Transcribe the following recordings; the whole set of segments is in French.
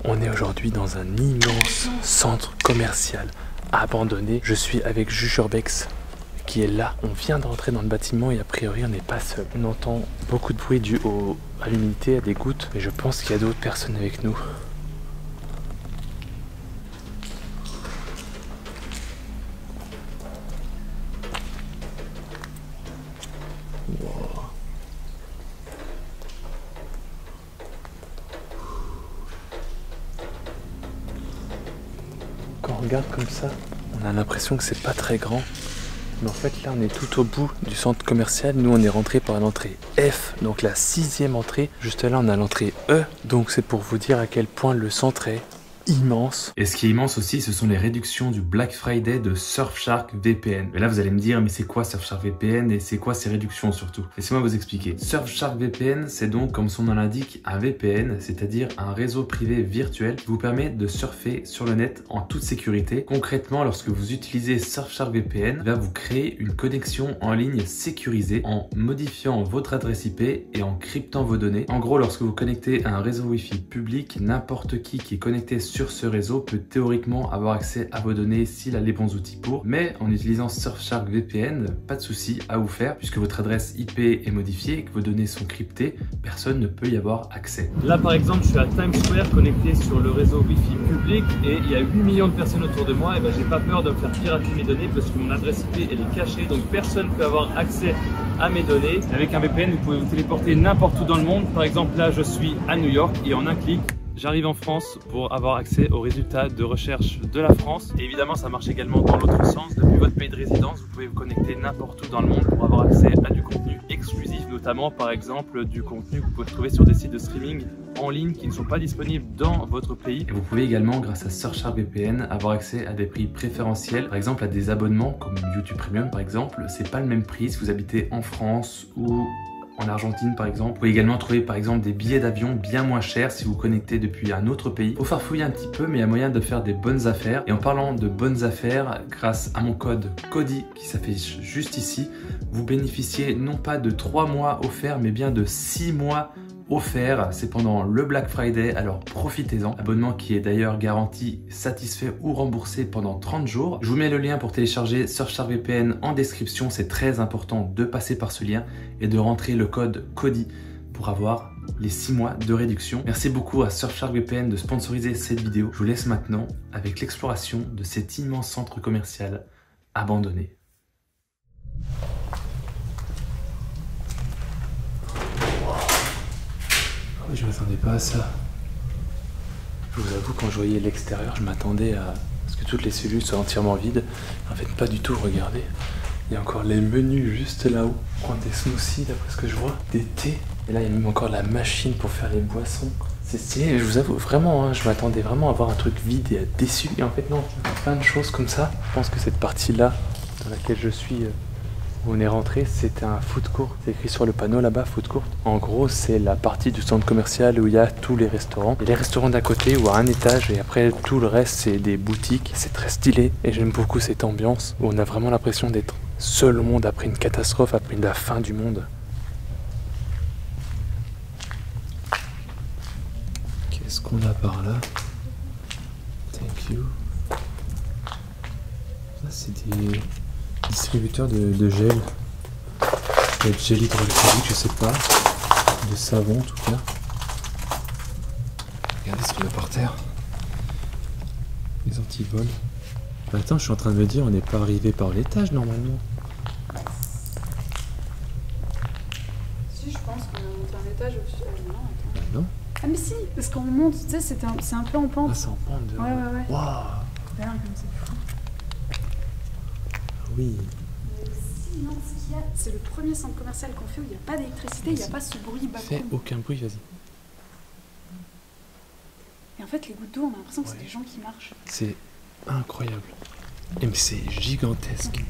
On est aujourd'hui dans un immense centre commercial abandonné. Je suis avec Jujurbex qui est là. On vient d'entrer dans le bâtiment et a priori on n'est pas seul. On entend beaucoup de bruit dû à l'humidité, à des gouttes, mais je pense qu'il y a d'autres personnes avec nous. Quand on regarde comme ça, on a l'impression que c'est pas très grand. Mais en fait là on est tout au bout du centre commercial. Nous on est rentré par l'entrée F, donc la 6e entrée. Juste là on a l'entrée E. Donc c'est pour vous dire à quel point le centre est immense. Et ce qui est immense aussi, ce sont les réductions du Black Friday de Surfshark VPN. Et là vous allez me dire, mais c'est quoi Surfshark VPN et c'est quoi ces réductions surtout? Laissez-moi vous expliquer. Surfshark VPN, c'est donc, comme son nom l'indique, un VPN, c'est-à-dire un réseau privé virtuel qui vous permet de surfer sur le net en toute sécurité. Concrètement, lorsque vous utilisez Surfshark VPN, il va vous créer une connexion en ligne sécurisée en modifiant votre adresse IP et en cryptant vos données. En gros, lorsque vous connectez à un réseau Wi-Fi public, n'importe qui est connecté sur ce réseau peut théoriquement avoir accès à vos données s'il a les bons outils pour. Mais en utilisant Surfshark VPN, pas de souci à vous faire puisque votre adresse IP est modifiée et que vos données sont cryptées, personne ne peut y avoir accès. Là par exemple, je suis à Times Square connecté sur le réseau Wi-Fi public et il y a 8 millions de personnes autour de moi. Et ben j'ai pas peur de me faire pirater mes données parce que mon adresse IP elle est cachée, donc personne ne peut avoir accès à mes données. Avec un VPN, vous pouvez vous téléporter n'importe où dans le monde. Par exemple, là je suis à New York et en un clic, j'arrive en France pour avoir accès aux résultats de recherche de la France. Et évidemment, ça marche également dans l'autre sens. Depuis votre pays de résidence, vous pouvez vous connecter n'importe où dans le monde pour avoir accès à du contenu exclusif, notamment par exemple du contenu que vous pouvez trouver sur des sites de streaming en ligne qui ne sont pas disponibles dans votre pays. Et vous pouvez également, grâce à Surfshark VPN, avoir accès à des prix préférentiels, par exemple à des abonnements comme YouTube Premium par exemple. C'est pas le même prix si vous habitez en France ou en Argentine par exemple. Vous pouvez également trouver par exemple des billets d'avion bien moins chers si vous connectez depuis un autre pays. Faut farfouiller un petit peu, mais il y a moyen de faire des bonnes affaires. Et en parlant de bonnes affaires, grâce à mon code CODY qui s'affiche juste ici, vous bénéficiez non pas de 3 mois offerts, mais bien de 6 mois offert. C'est pendant le Black Friday, alors profitez-en. Abonnement qui est d'ailleurs garanti satisfait ou remboursé pendant 30 jours. Je vous mets le lien pour télécharger Surfshark VPN en description. C'est très important de passer par ce lien et de rentrer le code CODY pour avoir les 6 mois de réduction. Merci beaucoup à Surfshark VPN de sponsoriser cette vidéo. Je vous laisse maintenant avec l'exploration de cet immense centre commercial abandonné. Je m'attendais pas à ça. Je vous avoue, quand je voyais l'extérieur, je m'attendais à ce que toutes les cellules soient entièrement vides. En fait, pas du tout, regardez. Il y a encore les menus juste là-haut. Prendre des smoothies, d'après ce que je vois. Des thés. Et là, il y a même encore la machine pour faire les boissons. C'est stylé, je vous avoue, vraiment, hein, je m'attendais vraiment à avoir un truc vide et à être déçu. Et en fait, non, il y a plein de choses comme ça. Je pense que cette partie-là, dans laquelle je suis... où on est rentré, c'était un food court. C'est écrit sur le panneau là-bas, food court. En gros, c'est la partie du centre commercial où il y a tous les restaurants. Il y a les restaurants d'à côté ou à un étage et après tout le reste, c'est des boutiques. C'est très stylé et j'aime beaucoup cette ambiance où on a vraiment l'impression d'être seul au monde après une catastrophe, après la fin du monde. Qu'est-ce qu'on a par là? Thank you. Ça, c'est des... distributeur de gel, de gel hydroalcoolique, je sais pas, de savon en tout cas. Regardez ce qu'il y a par terre. Les antivols. Attends, je suis en train de me dire, on n'est pas arrivé par l'étage normalement. Si, je pense qu'on a monté un étage au-dessus. Non, attends. Non. Ah mais si, parce qu'on monte, tu sais, c'est un peu en pente. Ah, c'est en pente de... Ouais. Waouh. Regarde comme c'est fou. Oui. Mais aussi, non, ce qu'il y a, c'est le premier centre commercial qu'on fait où il n'y a pas d'électricité, il n'y a pas ce bruit Fais backroom. aucun bruit, vas-y. Et en fait, les gouttes d'eau, on a l'impression que Ouais. c'est des gens qui marchent. C'est incroyable. Et mais c'est gigantesque.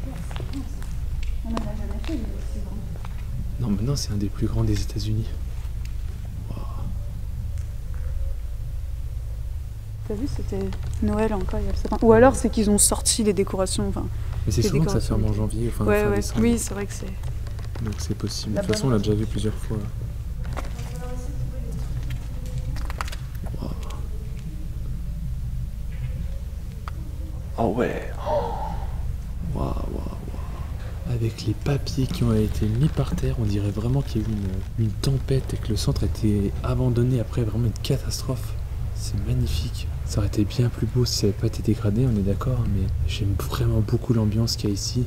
On n'en a jamais fait, il est aussi grand. Non, maintenant c'est un des plus grands des États-Unis. T'as vu, c'était Noël encore, il y a le sapin. Ou alors c'est qu'ils ont sorti les décorations, enfin... Mais c'est Les souvent que ça décorations. ferme en janvier, enfin Ouais, fin ouais, décembre. oui, c'est vrai que c'est... Donc c'est possible. De La toute façon, on bonne l'a déjà vu plusieurs fois. Wow. Oh ouais. Waouh, waouh, waouh. Avec les papiers qui ont été mis par terre, on dirait vraiment qu'il y a eu une tempête et que le centre a été abandonné après vraiment une catastrophe. C'est magnifique. Ça aurait été bien plus beau si ça n'avait pas été dégradé, on est d'accord, mais j'aime vraiment beaucoup l'ambiance qu'il y a ici.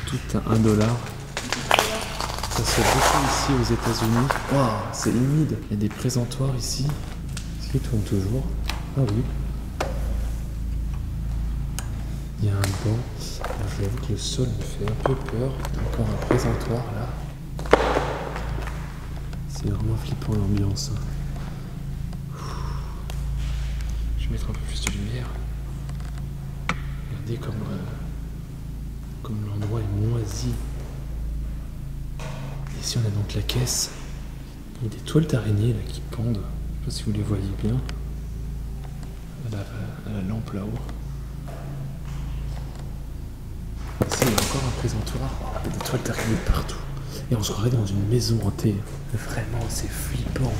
Tout à $1. Ça se fait beaucoup ici aux États-Unis. Waouh, c'est humide. Il y a des présentoirs ici. Est-ce qu'ils tournent toujours? Ah oui. Il y a un banc. Je vous avoue que le sol me fait un peu peur. Encore un présentoir là. C'est vraiment flippant l'ambiance. Je vais mettre un peu plus de lumière. Regardez comme l'endroit est moisi. Ici on a donc la caisse. Il y a des toiles d'araignée là qui pendent. Je sais pas si vous les voyez bien. À la lampe là-haut. Ici il y a encore un présentoir. Il y a des toiles d'araignée partout. Et on se croirait dans une maison hantée. Vraiment c'est flippant.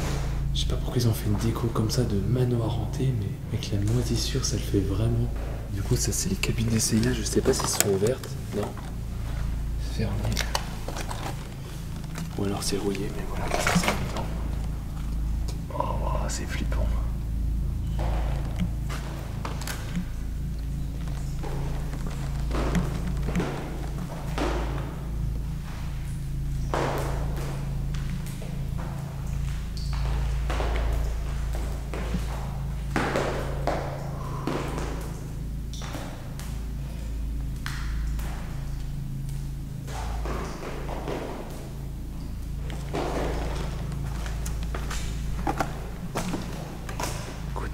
Je sais pas pourquoi ils ont fait une déco comme ça de manoir hanté, mais avec la moisissure ça le fait vraiment. Du coup ça c'est les cabines d'essayage, je sais pas si elles sont ouvertes. Non. Fermé. Ou alors c'est rouillé, mais voilà, ça c'est maintenant. Oh, c'est flippant.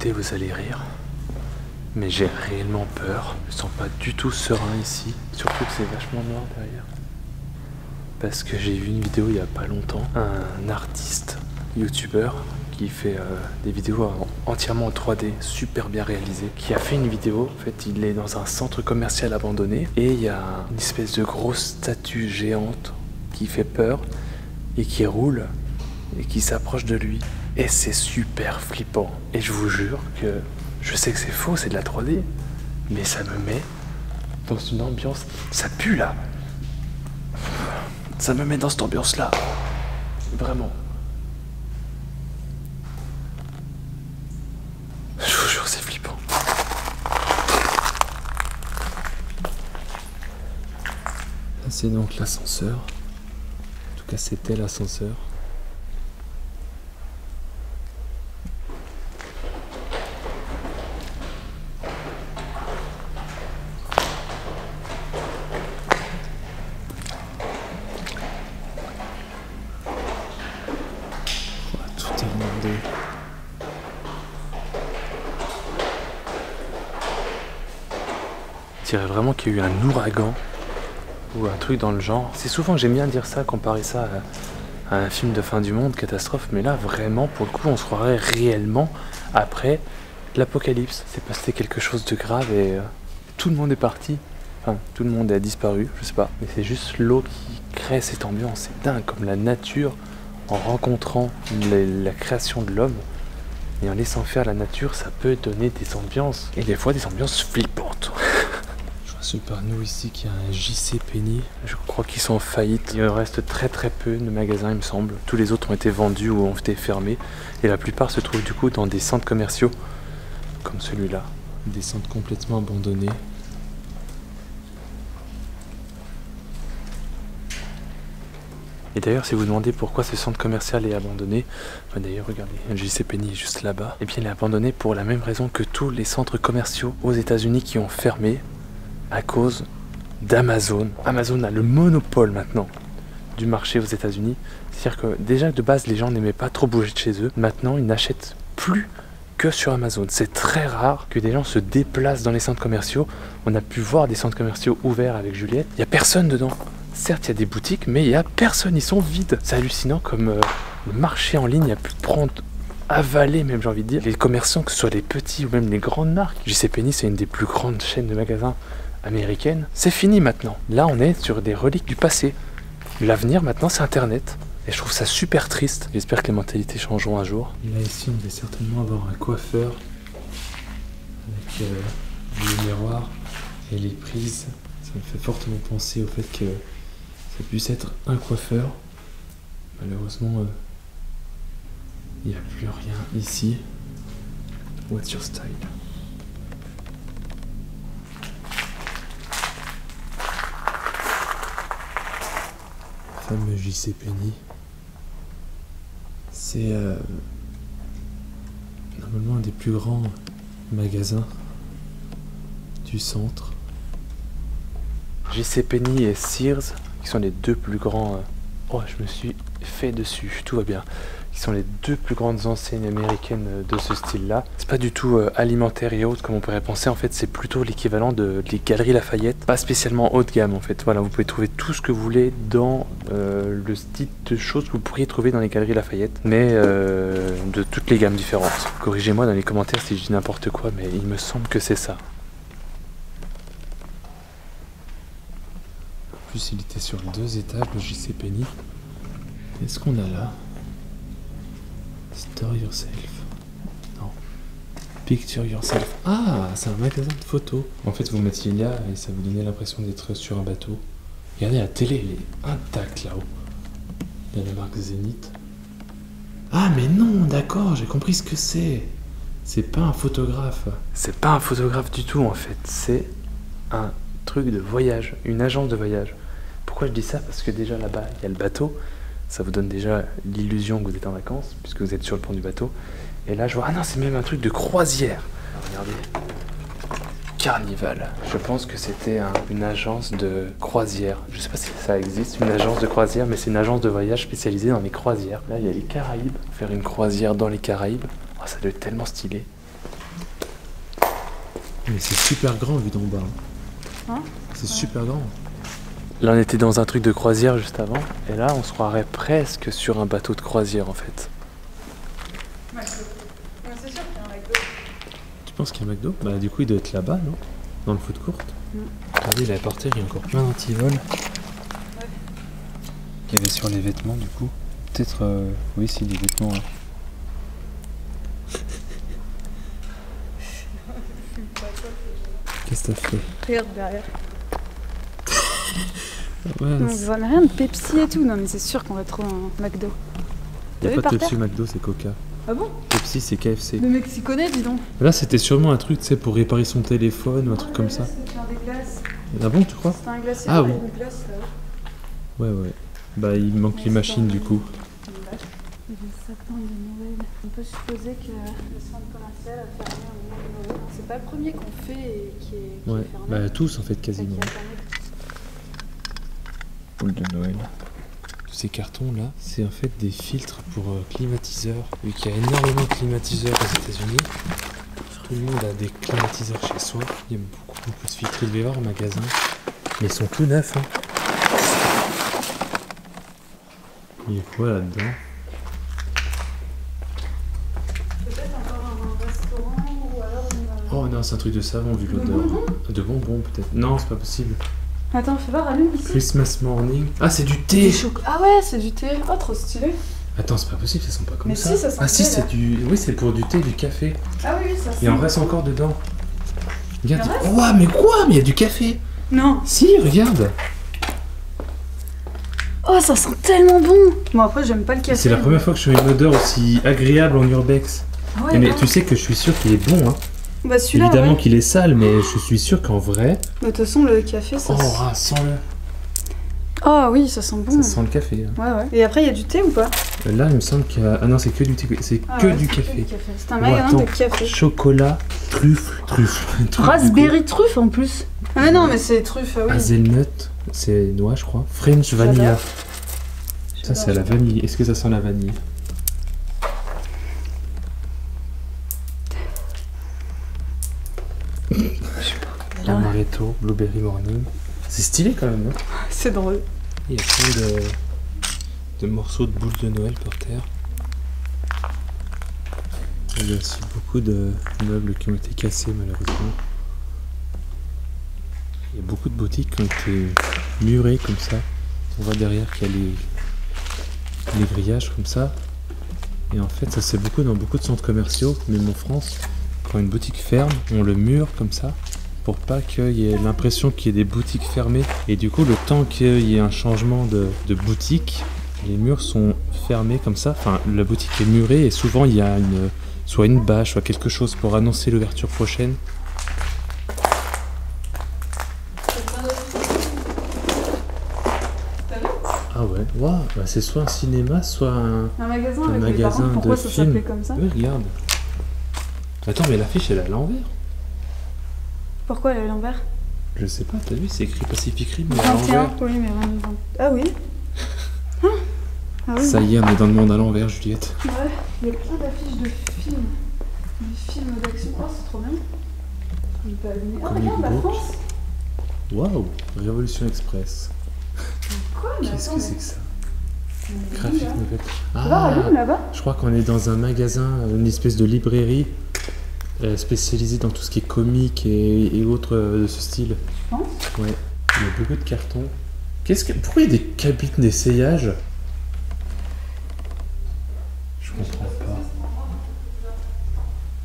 Vous allez rire, mais j'ai réellement peur. Je me sens pas du tout serein ici, surtout que c'est vachement noir derrière. Parce que j'ai vu une vidéo il y a pas longtemps, un artiste youtubeur qui fait des vidéos entièrement en 3D, super bien réalisées, qui a fait une vidéo. En fait, il est dans un centre commercial abandonné et il y a une espèce de grosse statue géante qui fait peur et qui roule et qui s'approche de lui. Et c'est super flippant. Et je vous jure que je sais que c'est faux, c'est de la 3D, mais ça me met dans une ambiance. Ça pue là. Ça me met dans cette ambiance là. Vraiment. Je vous jure, c'est flippant. Là, c'est donc l'ascenseur. En tout cas, c'était l'ascenseur. Je dirais vraiment qu'il y a eu un ouragan ou un truc dans le genre. C'est souvent que j'aime bien dire ça, comparer ça à un film de fin du monde, catastrophe, mais là vraiment pour le coup on se croirait réellement après l'apocalypse. C'est passé quelque chose de grave et tout le monde est parti. Enfin, tout le monde a disparu, je sais pas. Mais c'est juste l'eau qui crée cette ambiance. C'est dingue comme la nature, en rencontrant la création de l'homme et en laissant faire la nature, ça peut donner des ambiances. Et des fois des ambiances flippantes. Super, nous ici qui a un JC Penney, je crois qu'ils sont en faillite. Il reste très peu de magasins il me semble. Tous les autres ont été vendus ou ont été fermés. Et la plupart se trouvent du coup dans des centres commerciaux comme celui-là. Des centres complètement abandonnés. Et d'ailleurs si vous demandez pourquoi ce centre commercial est abandonné, d'ailleurs regardez, le JC Penney est juste là-bas. Et bien il est abandonné pour la même raison que tous les centres commerciaux aux États-Unis qui ont fermé. À cause d'Amazon. Amazon a le monopole maintenant du marché aux États-Unis. C'est-à-dire que déjà de base les gens n'aimaient pas trop bouger de chez eux. Maintenant ils n'achètent plus que sur Amazon. C'est très rare que des gens se déplacent dans les centres commerciaux. On a pu voir des centres commerciaux ouverts avec Juliette. Il n'y a personne dedans. Certes il y a des boutiques mais il n'y a personne. Ils sont vides. C'est hallucinant comme le marché en ligne a pu prendre avaler même j'ai envie de dire. Les commerçants, que ce soit les petits ou même les grandes marques. JC Penney c'est une des plus grandes chaînes de magasins américaine, c'est fini maintenant. Là on est sur des reliques du passé. L'avenir maintenant c'est Internet. Et je trouve ça super triste. J'espère que les mentalités changeront un jour. Et là ici on va certainement avoir un coiffeur avec les miroirs et les prises, ça me fait fortement penser au fait que ça puisse être un coiffeur. Malheureusement, il n'y a plus rien ici. What's your style? Fameux JC Penney. C'est normalement un des plus grands magasins du centre. JC Penney et Sears, qui sont les deux plus grands. Oh, je me suis fait dessus, tout va bien. Qui sont les deux plus grandes enseignes américaines de ce style-là. C'est pas du tout alimentaire et autres comme on pourrait penser. En fait, c'est plutôt l'équivalent des Galeries Lafayette. Pas spécialement haut de gamme en fait. Voilà, vous pouvez trouver tout ce que vous voulez dans le style de choses que vous pourriez trouver dans les Galeries Lafayette, mais de toutes les gammes différentes. Corrigez-moi dans les commentaires si je dis n'importe quoi, mais il me semble que c'est ça. En plus, il était sur 2 étages, le JC Penney. Qu'est-ce qu'on a là? Store yourself. Non. Picture yourself. Ah, c'est un magasin de photos. En fait, vous mettiez là et ça vous donnait l'impression d'être sur un bateau. Regardez, la télé, elle est intacte là-haut. Il y a la marque Zénith. Ah, mais non, d'accord, j'ai compris ce que c'est. C'est pas un photographe. C'est pas un photographe du tout, en fait. C'est un truc de voyage, une agence de voyage. Pourquoi je dis ça? Parce que déjà là-bas, il y a le bateau. Ça vous donne déjà l'illusion que vous êtes en vacances, puisque vous êtes sur le pont du bateau. Et là, je vois... Ah non, c'est même un truc de croisière. Regardez. Carnival. Je pense que c'était une agence de croisière. Je sais pas si ça existe, une agence de croisière, mais c'est une agence de voyage spécialisée dans les croisières. Là, il y a les Caraïbes. Faire une croisière dans les Caraïbes. Oh, ça doit être tellement stylé. Mais c'est super grand vu d'en bas. Hein? C'est super grand. Là, on était dans un truc de croisière juste avant, et là, on se croirait presque sur un bateau de croisière en fait. Ouais, c'est sûr qu'il y a un McDo. Tu penses qu'il y a un McDo? Bah, du coup, il doit être là-bas, non? Dans le food court. Regardez, il est par terre, il y a encore plein d'antivols. Ouais. Qu'il y avait sur les vêtements, du coup. Peut-être, oui, c'est des vêtements. Hein. Qu'est-ce que t'as fait? Regarde derrière. Ouais, on voit rien de Pepsi et tout. Non, mais c'est sûr qu'on va trouver un McDo. Il n'y a pas de Pepsi ou McDo, c'est Coca. Ah bon? Pepsi, c'est KFC. Le mec s'y connaît, dis donc. Là, c'était sûrement un truc, tu sais, pour réparer son téléphone ou un truc comme ça. C'est faire des glaces. Ah bon, tu crois? C'est un glacier. Ah oui. Une glace, là. Ouais, ouais. Bah, il manque les machines, du coup. Il y a des sapins de Noël. On peut supposer que le centre commercial a fermé au moment de Noël. C'est pas le premier qu'on fait et qui est Ouais, fermé. bah tous en fait quasiment. Boule de Noël. Tous ces cartons là, c'est en fait des filtres pour climatiseurs. Vu qu'il y a énormément de climatiseurs aux États-Unis, tout le monde a des climatiseurs chez soi. Il y a beaucoup de filtres. Il devait y avoir un magasin. Mais ils sont tout neufs. Hein. Il y a quoi là-dedans? Peut-être encore un restaurant ou alors une... Oh non, c'est un truc de savon vu l'odeur. De bonbons peut-être. Non, c'est pas possible. Attends, fais voir, allume ici. Christmas morning. Ah, c'est du thé. Ah ouais, c'est du thé. Oh, trop stylé. Attends, c'est pas possible, ça sent pas comme mais ça. Si, ça sent ah si, là. c'est du... Oui, c'est pour du thé, du café. Ah oui, ça sent. Il en reste encore dedans. Regarde. Oh, mais quoi? Mais il y a du café. Non. Si, regarde. Oh, ça sent tellement bon. Bon, après, j'aime pas le café. C'est la première fois que je fais une odeur aussi agréable en urbex. Ah ouais, mais tu sais que je suis sûr qu'il est bon, hein. Bah celui-là, évidemment ouais. qu'il est sale, mais je suis sûr qu'en vrai... De toute façon, le café, ça Oh, sent... ah, sens-le. Oh oui, ça sent bon. Ça sent le café. Hein. Ouais, ouais. Et après, il y a du thé ou pas? Là, il me semble qu'il y a... Ah non, c'est que du thé. C'est que du café. C'est un magasin de café. Chocolat, truffe. Raspberry truffe en plus. Ah non, mais c'est truffe, oui. Hazelnut, c'est noix, je crois. French vanilla. Ça, c'est à la vanille. Est-ce que ça sent la vanille? Amaretto, blueberry morning. C'est stylé quand même, hein? C'est drôle. Il y a plein de morceaux de boules de Noël par terre. Il y a aussi beaucoup de meubles qui ont été cassés malheureusement. Il y a beaucoup de boutiques qui ont été murées comme ça. On voit derrière qu'il y a les grillages comme ça. Et en fait ça se fait beaucoup dans beaucoup de centres commerciaux, même en France. Quand une boutique ferme, on le mure comme ça. pour pas qu'il y ait l'impression qu'il y ait des boutiques fermées. Et du coup, le temps qu'il y ait un changement de boutique, les murs sont fermés comme ça. Enfin, la boutique est murée et souvent il y a soit une bâche, soit quelque chose pour annoncer l'ouverture prochaine. Ah ouais, waouh, bah c'est soit un cinéma, soit un magasin. Un magasin pourquoi de ça films. s'appelait comme ça? Oui, regarde. Attends, mais l'affiche elle est à l'envers. Pourquoi elle est à l'envers? Je sais pas, t'as vu, c'est écrit Pacific Rim mais à 21, l'envers. oui, mais 20. Ah oui. Ah oui. Ça y est, on est dans le monde à l'envers, Juliette. Ouais, il y a plein d'affiches de films. Des films d'action. Oh, c'est trop bien. On peut aligner. Oh, Comic regarde la book. France. Waouh, Révolution Express. Quoi? Mais Qu'est-ce attends, que c'est que ça? mais- Graphique là. nouvelle. Tu vas aller là-bas? Je crois qu'on est dans un magasin, une espèce de librairie spécialisée dans tout ce qui est comique et autres de ce style. Tu penses? Ouais, il y a beaucoup de cartons. Pourquoi il y a des cabines d'essayage? Je comprends pas.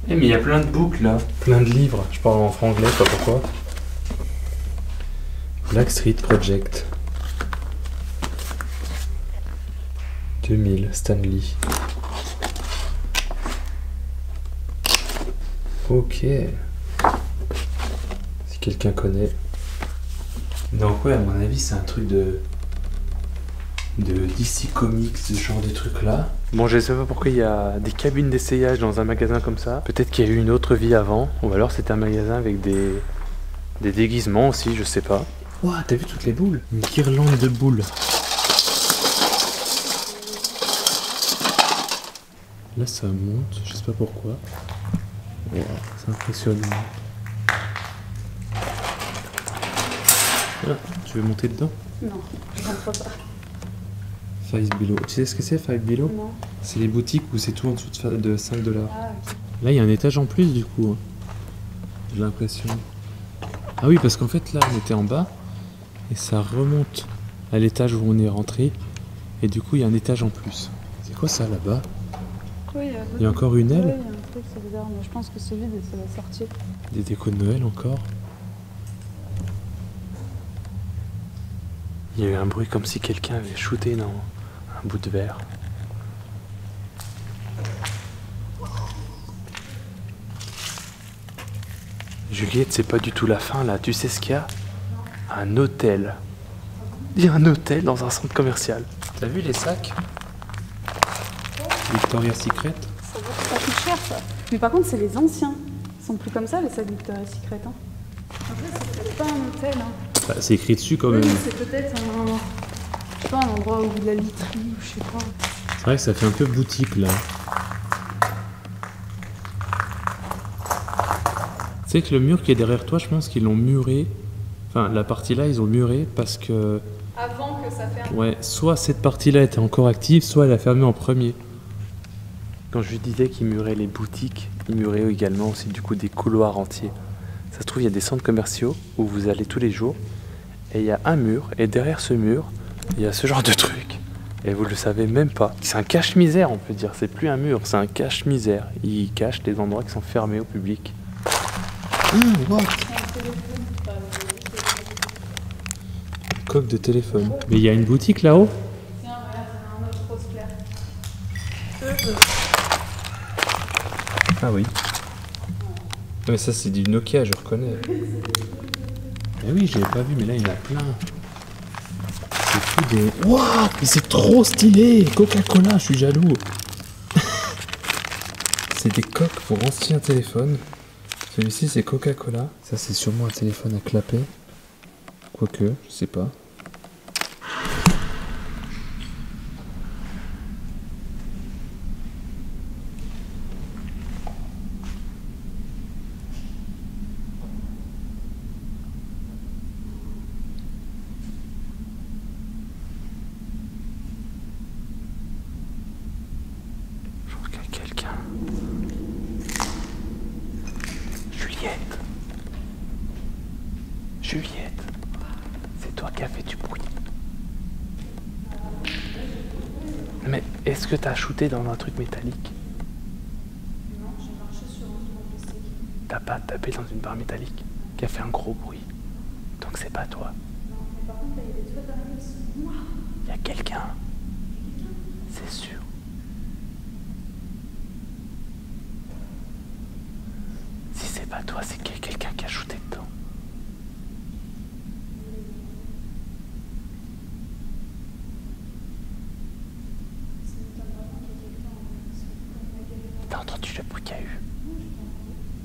Eh mais il y a plein de boucles là, plein de livres. Je parle en franglais, pas pourquoi. Black Street Project. 2000, Stanley. Ok. Si quelqu'un connaît. Donc ouais, à mon avis, c'est un truc de DC Comics, ce genre de trucs là. Bon, je sais pas pourquoi il y a des cabines d'essayage dans un magasin comme ça. Peut-être qu'il y a eu une autre vie avant, ou alors c'était un magasin avec des déguisements aussi, je sais pas. Ouah, t'as vu toutes les boules? Une guirlande de boules. Là, ça monte, je sais pas pourquoi. Wow, c'est impressionnant. Ah, tu veux monter dedans? Non, je rentre pas. Five Below. Tu sais ce que c'est, Five Below? Non. C'est les boutiques où c'est tout en dessous de 5 $. Ah, ok. Là, il y a un étage en plus, du coup. J'ai l'impression. Ah oui, parce qu'en fait, là, on était en bas. Et ça remonte à l'étage où on est rentré. Et du coup, il y a un étage en plus. C'est quoi ça, là-bas? Oui, Il y a encore une Oui, aile? il y a un truc, c'est bizarre, mais je pense que c'est vide et ça va sortir. Des décos de Noël encore. Il y a eu un bruit comme si quelqu'un avait shooté dans un bout de verre. Juliette, c'est pas du tout la fin là. Tu sais ce qu'il y a? Un hôtel. Il y a un hôtel dans un centre commercial. T'as vu les sacs? Victoria's Secret? Ça doit pas plus cher, ça. Mais par contre, c'est les anciens. Ils sont plus comme ça, les sacs Victoria's Secret. Hein. Après, c'est peut-être pas un hôtel. Hein. Bah, c'est écrit dessus quand Oui, même. mais c'est peut-être un... Je sais pas, un endroit où il y a de la literie ou je sais pas. C'est vrai que ça fait un peu boutique là. Tu sais que le mur qui est derrière toi, je pense qu'ils l'ont muré. Enfin, la partie là, ils ont muré parce que... Avant que ça ferme. Ouais, soit cette partie-là était encore active, soit elle a fermé en premier. Quand je lui disais qu'ils muraient les boutiques, ils muraient également aussi du coup des couloirs entiers. Ça se trouve, il y a des centres commerciaux où vous allez tous les jours, et il y a un mur, et derrière ce mur, il y a ce genre de truc. Et vous le savez même pas. C'est un cache-misère, on peut dire. C'est plus un mur, c'est un cache-misère. Il cache les endroits qui sont fermés au public. What? Coque de téléphone. Mais il y a une boutique là-haut? Tiens, voilà, c'est un autre rose clair. Ah oui. Mais ça c'est du Nokia, je reconnais. Mais oui, je l'avais pas vu, mais là il y en a plein. C'est tout des... Waouh, mais c'est trop stylé! Coca-Cola, je suis jaloux. C'est des coques pour anciens téléphones. Celui-ci c'est Coca-Cola. Ça c'est sûrement un téléphone à clapper. Quoique, je sais pas. Je crois qu'il y a quelqu'un. Juliette. Juliette. C'est toi qui as fait du bruit. Mais est-ce que t'as shooté dans un truc métallique? Non, j'ai marché sur un truc en plastique. T'as pas tapé dans une barre métallique? qui a fait un gros bruit. Donc c'est pas toi. Non, mais par contre, là, il y a des toits d'araignée qui sont noirs. Il y a quelqu'un. C'est sûr. Si c'est pas toi, c'est qu'il y a quelqu'un qui a shooté dedans. Ça m'étonne vraiment qu'il y ait quelqu'un. Parce que comme la galère. T'as entendu le bruit qu'il y a eu? Non, j'ai pas entendu.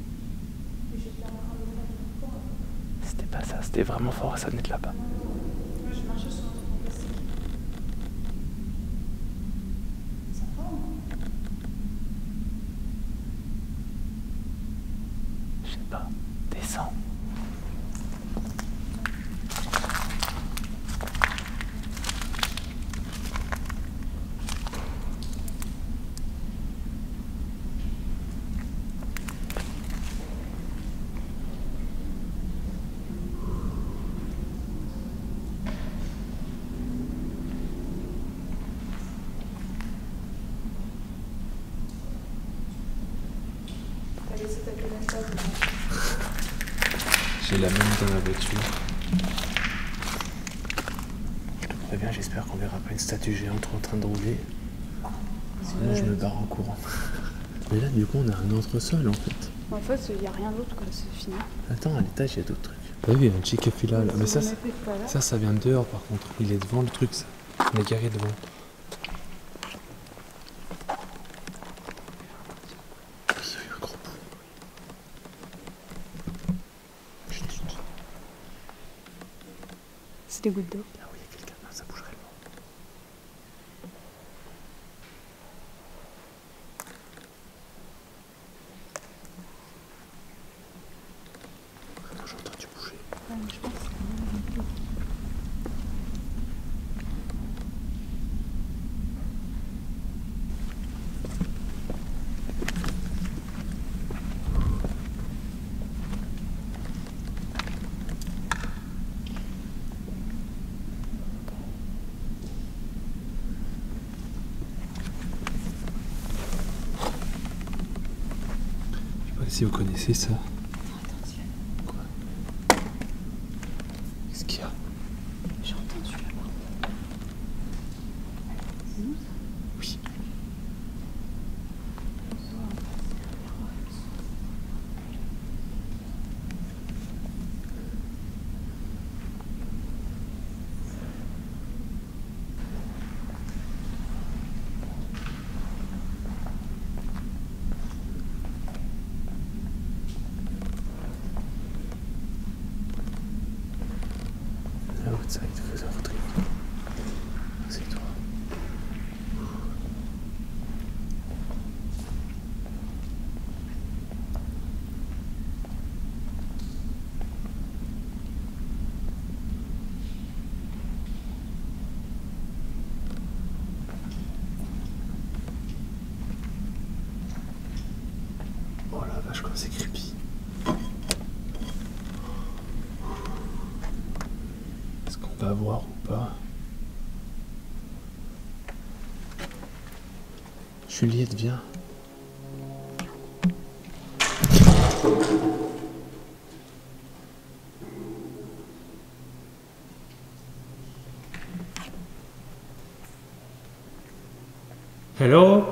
Mais j'étais en train de faire une fois. C'était pas ça, c'était vraiment fort, ça venait de là-bas. Moi, je marchais sur un truc en plastique. Sympa, hein? Je sais pas. Descends. T'as laissé ta canette là. J'ai la même dans ma voiture. Je te préviens, j'espère qu'on verra pas une statue géante en train de rouler. Sinon je me barre en courant. Mais là du coup on a un entresol en fait. En fait, il n'y a rien d'autre, quoi, c'est fini. Attends, à l'étage il y a d'autres trucs. Ah oui, il y a un Chick-fil-A là. Mais ça vient de dehors par contre. Il est devant le truc ça. On est garé devant. Il y a eu un gros bout. C'est des gouttes d'eau. Ah oui, il y a quelqu'un. Non, ça bouge réellement. Moi j'ai entendu bouger. Ouais, mais je pense que c'est Je sais pas si vous connaissez ça. Quoi? Qu'est-ce qu'il y a? j'ai entendu là-bas. C'est nous ça? Oui. Outside, faisons votre truc. C'est toi. Oh la vache, comme c'est creepy. Est-ce qu'on va voir ou pas? Juliette, viens. Hello?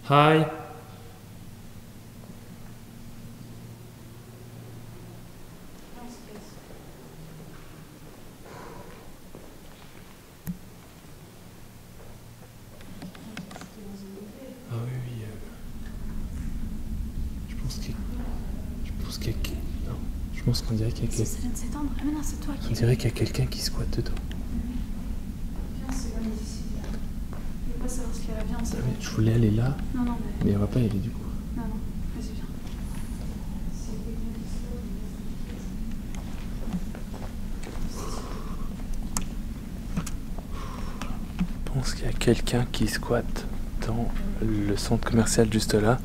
Hi. Ah oui, oui. Je pense qu'il y a... Non. Je pense qu'on dirait qu'il y a Ça vient de s'étendre. Ah mais non, c'est toi qui... On dirait qu'il y a quelqu'un qui squatte dedans. Viens, c'est loin d'ici. Je veux pas savoir ce qu'il y a là. Viens, on Ah, s'en mais je voulais aller là, Non, non, mais... mais on va pas y aller du coup. Non, non, vas-y, viens. C'est quelqu'un qui se lève, Je pense qu'il y a quelqu'un qui squatte dans le centre commercial juste là.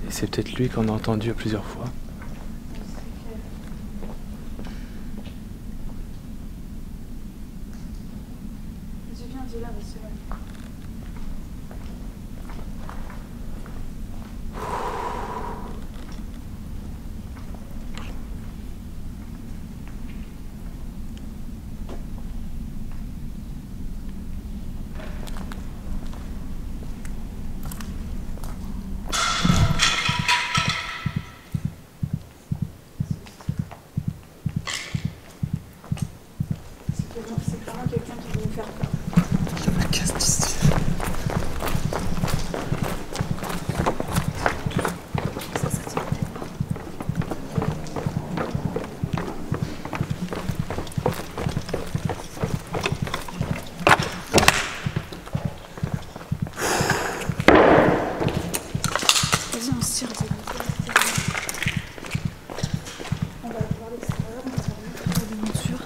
Et c'est peut-être lui qu'on a entendu plusieurs fois. Vas-y, viens, dis-le.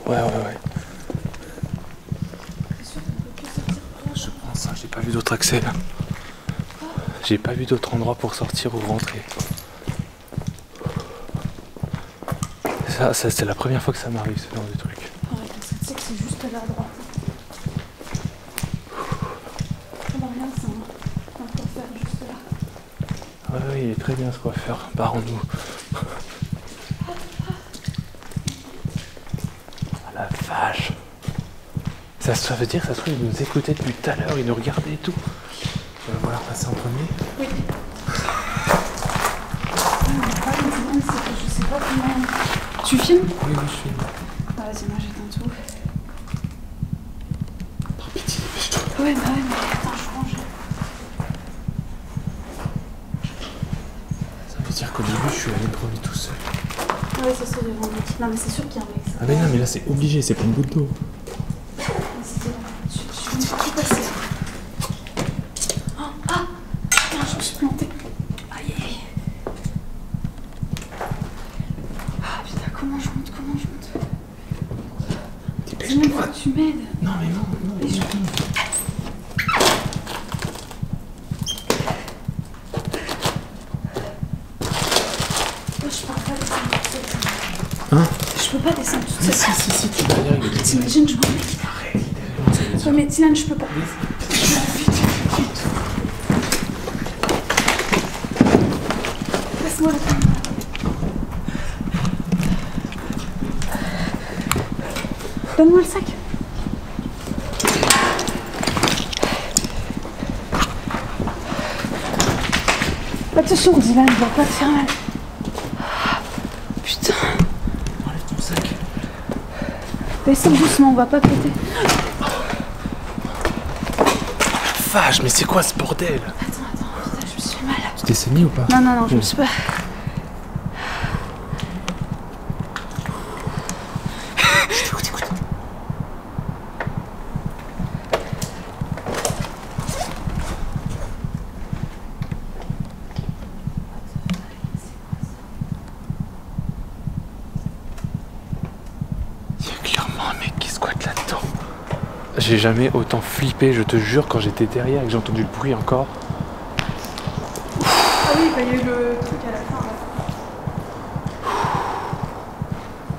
Ouais. C'est sûr qu'on peut plus sortir par là. Je pense, hein, j'ai pas vu d'autre accès là. J'ai pas vu d'autre endroit pour sortir ou rentrer. Ça c'est la première fois que ça m'arrive ce genre de truc. Ouais, parce que tu sais que c'est juste là à droite. On va rien, c'est un coiffeur juste là. Ouais, il est très bien ce coiffeur. Barrons-nous. Ah la vache. Ça veut dire, ça se trouve, il nous écoutait depuis tout à l'heure, il nous regardait et tout. On va vouloir passer en premier. Oui. Le problème, c'est que je sais pas comment. Tu filmes? Oui, je filme. Ah, vas-y, moi j'éteins tout. Oh pitié, dépêche-toi. Ouais, mais attends, je range. Ça veut dire qu'au début, je suis allé premier tout seul. Ouais, c'est ça, il y avait un mec. Non, mais c'est sûr qu'il y a un mec. Ça. Ah mais non, mais là c'est obligé, c'est pas une goutte d'eau. C'était là. Je viens de tout passer. Oh, ah! Putain, je me suis plantée. Aïe, aïe. Ah putain, comment je monte? Dépêche-toi. Faut que tu m'aides. Non mais non. Et je... Je peux pas descendre toute seule. Hein? Je peux pas descendre toute seule. Si, tu vas y arriver. T'imagines, je vois un mec. Arrête. Ouais, mais Dylan, je peux pas. Laisse-moi la caméra. Donne-moi le sac. Attention, Dylan, il va pas te faire mal. Putain. Enlève ton sac. Descends doucement, on va pas péter. Vache, mais c'est quoi ce bordel? Attends, putain, je me suis fait mal. Tu t'es saigné ou pas? Non, je me suis pas. Écoute. Il y a clairement un mec qui squatte là-dedans. J'ai jamais autant flippé, je te jure, quand j'étais derrière et que j'ai entendu le bruit encore. Ah oui, il y a eu le truc à la fin. Là.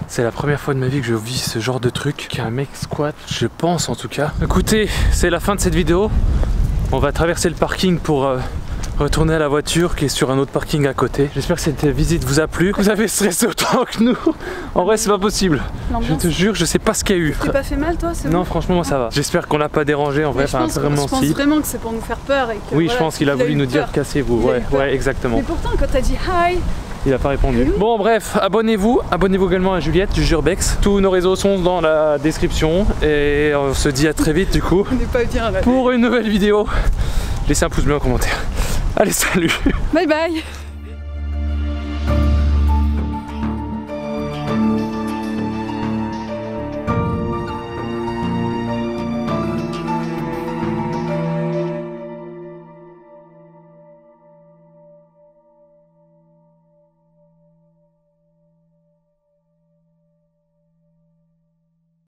C'est la première fois de ma vie que je vis ce genre de truc, qu'un mec squatte, je pense en tout cas. Écoutez, c'est la fin de cette vidéo. On va traverser le parking pour retourner à la voiture qui est sur un autre parking à côté. J'espère que cette visite vous a plu. Vous avez stressé autant que nous. En vrai, c'est pas possible. Je te jure, je sais pas ce qu'il y a eu. T'es pas fait mal, toi? C'est Non, bon. franchement, moi ça va. J'espère qu'on l'a pas dérangé en vrai. Je pense vraiment que c'est pour nous faire peur. Et que, Oui, voilà, je pense qu'il a voulu nous dire cassez-vous. Ouais, exactement. Mais pourtant, quand t'as dit hi, il a pas répondu. Oui. Bon, bref, abonnez-vous également à Juliette du Jurbex. Tous nos réseaux sont dans la description et on se dit à très vite du coup on n'est pas bien là. pour une nouvelle vidéo. Laissez un pouce bleu en commentaire. Allez, salut. Bye bye.